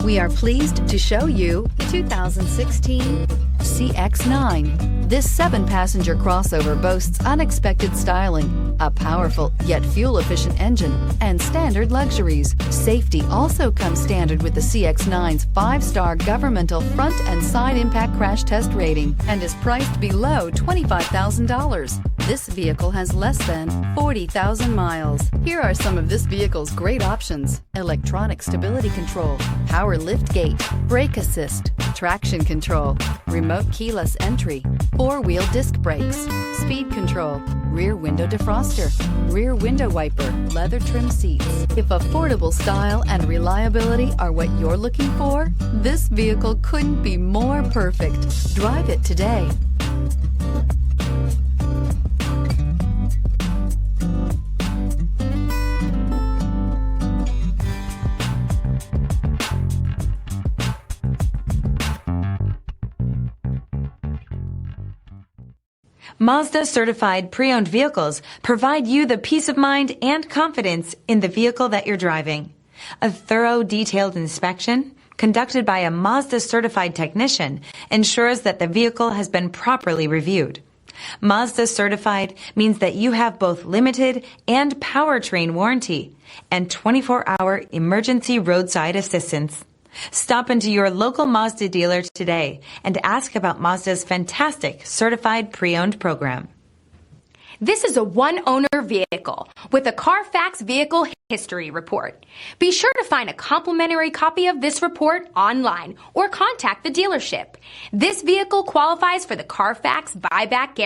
We are pleased to show you the 2016 CX-9. This 7-passenger crossover boasts unexpected styling, a powerful yet fuel-efficient engine, and standard luxuries. Safety also comes standard with the CX-9's 5-star governmental front and side impact crash test rating and is priced below $25,000. This vehicle has less than 40,000 miles. Here are some of this vehicle's great options: electronic stability control, power lift gate, brake assist, traction control, remote keyless entry, 4-wheel disc brakes, speed control, rear window defroster, rear window wiper, leather trim seats. If affordable style and reliability are what you're looking for, this vehicle couldn't be more perfect. Drive it today. Mazda certified pre-owned vehicles provide you the peace of mind and confidence in the vehicle that you're driving. A thorough, detailed inspection conducted by a Mazda certified technician ensures that the vehicle has been properly reviewed. Mazda certified means that you have both limited and powertrain warranty and 24-hour emergency roadside assistance. Stop into your local Mazda dealer today and ask about Mazda's fantastic certified pre-owned program. This is a one-owner vehicle with a Carfax Vehicle History Report. Be sure to find a complimentary copy of this report online or contact the dealership. This vehicle qualifies for the Carfax Buyback Guarantee.